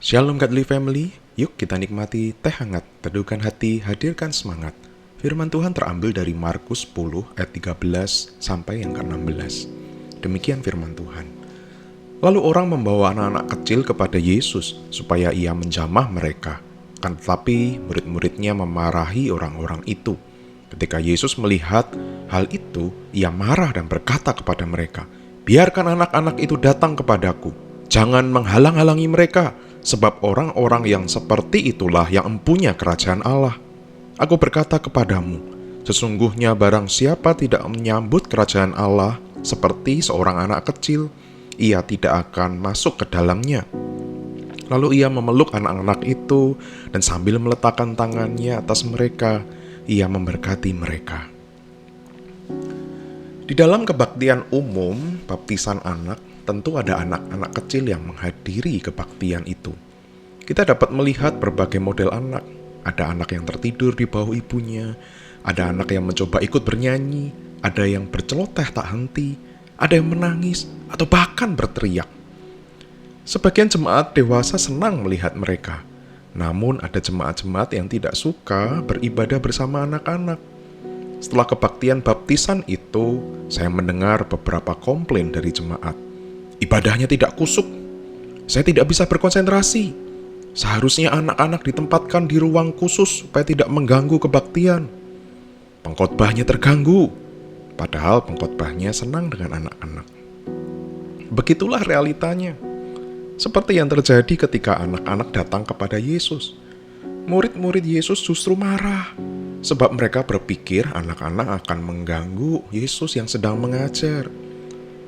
Shalom Godly Family, yuk kita nikmati teh hangat, teduhkan hati, hadirkan semangat. Firman Tuhan terambil dari Markus 10 ayat 13 sampai yang ke-16. Demikian firman Tuhan. Lalu orang membawa anak-anak kecil kepada Yesus supaya ia menjamah mereka. Kan tetapi murid-muridnya memarahi orang-orang itu. Ketika Yesus melihat hal itu, ia marah dan berkata kepada mereka, "Biarkan anak-anak itu datang kepadaku. Jangan menghalang-halangi mereka, sebab orang-orang yang seperti itulah yang empunya kerajaan Allah. Aku berkata kepadamu, sesungguhnya barang siapa tidak menyambut kerajaan Allah seperti seorang anak kecil, ia tidak akan masuk ke dalamnya." Lalu ia memeluk anak-anak itu dan sambil meletakkan tangannya atas mereka, ia memberkati mereka. Di dalam kebaktian umum, baptisan anak, tentu ada anak-anak kecil yang menghadiri kebaktian itu. Kita dapat melihat berbagai model anak. Ada anak yang tertidur di bawah ibunya, ada anak yang mencoba ikut bernyanyi, ada yang berceloteh tak henti, ada yang menangis, atau bahkan berteriak. Sebagian jemaat dewasa senang melihat mereka, namun ada jemaat-jemaat yang tidak suka beribadah bersama anak-anak. Setelah kebaktian baptisan itu, saya mendengar beberapa komplain dari jemaat. Ibadahnya tidak kusuk, saya tidak bisa berkonsentrasi. Seharusnya anak-anak ditempatkan di ruang khusus supaya tidak mengganggu kebaktian. Pengkhotbahnya terganggu, padahal pengkhotbahnya senang dengan anak-anak. Begitulah realitanya. Seperti yang terjadi ketika anak-anak datang kepada Yesus. Murid-murid Yesus justru marah, sebab mereka berpikir anak-anak akan mengganggu Yesus yang sedang mengajar.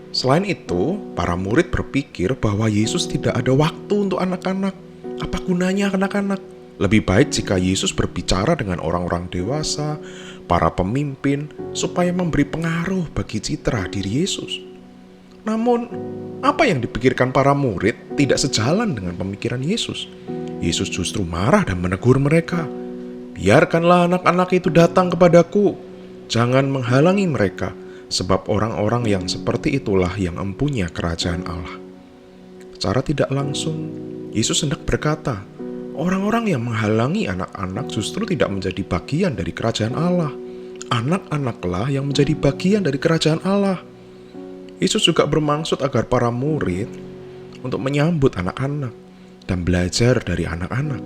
Selain itu, para murid berpikir bahwa Yesus tidak ada waktu untuk anak-anak. Apa gunanya anak-anak? Lebih baik jika Yesus berbicara dengan orang-orang dewasa, para pemimpin, supaya memberi pengaruh bagi citra diri Yesus. Namun, apa yang dipikirkan para murid tidak sejalan dengan pemikiran Yesus. Yesus justru marah dan menegur mereka. "Biarkanlah anak-anak itu datang kepadaku. Jangan menghalangi mereka, sebab orang-orang yang seperti itulah yang empunya kerajaan Allah." Secara tidak langsung, Yesus hendak berkata, orang-orang yang menghalangi anak-anak justru tidak menjadi bagian dari kerajaan Allah. Anak-anaklah yang menjadi bagian dari kerajaan Allah. Yesus juga bermaksud agar para murid untuk menyambut anak-anak dan belajar dari anak-anak.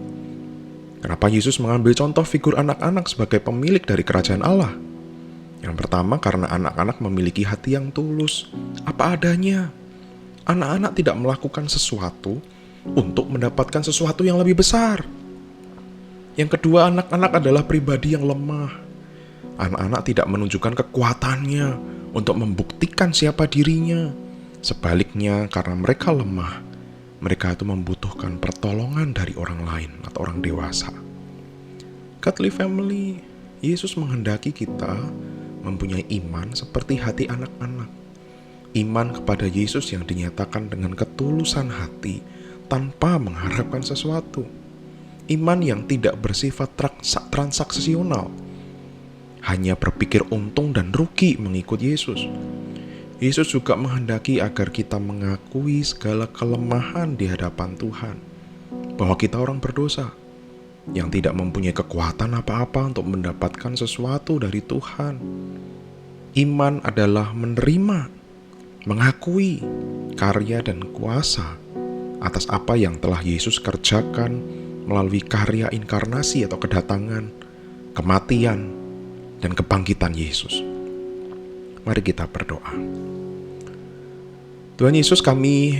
Kenapa Yesus mengambil contoh figur anak-anak sebagai pemilik dari kerajaan Allah? Yang pertama, karena anak-anak memiliki hati yang tulus, apa adanya. Anak-anak tidak melakukan sesuatu untuk mendapatkan sesuatu yang lebih besar. Yang kedua, anak-anak adalah pribadi yang lemah. Anak-anak tidak menunjukkan kekuatannya untuk membuktikan siapa dirinya. Sebaliknya, karena mereka lemah, mereka itu membutuhkan pertolongan dari orang lain atau orang dewasa. Godly Family, Yesus menghendaki kita mempunyai iman seperti hati anak-anak. Iman kepada Yesus yang dinyatakan dengan ketulusan hati tanpa mengharapkan sesuatu. Iman yang tidak bersifat transaksional, hanya berpikir untung dan rugi mengikut Yesus. Yesus juga menghendaki agar kita mengakui segala kelemahan di hadapan Tuhan, bahwa kita orang berdosa yang tidak mempunyai kekuatan apa-apa untuk mendapatkan sesuatu dari Tuhan. Iman adalah menerima, mengakui karya dan kuasa atas apa yang telah Yesus kerjakan melalui karya inkarnasi atau kedatangan, kematian, dan kebangkitan Yesus. Mari kita berdoa. Tuhan Yesus, kami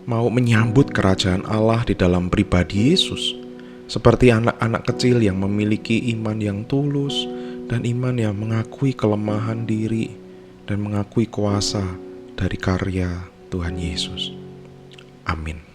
mau menyambut kerajaan Allah di dalam pribadi Yesus, seperti anak-anak kecil yang memiliki iman yang tulus dan iman yang mengakui kelemahan diri dan mengakui kuasa dari karya Tuhan Yesus. Amin.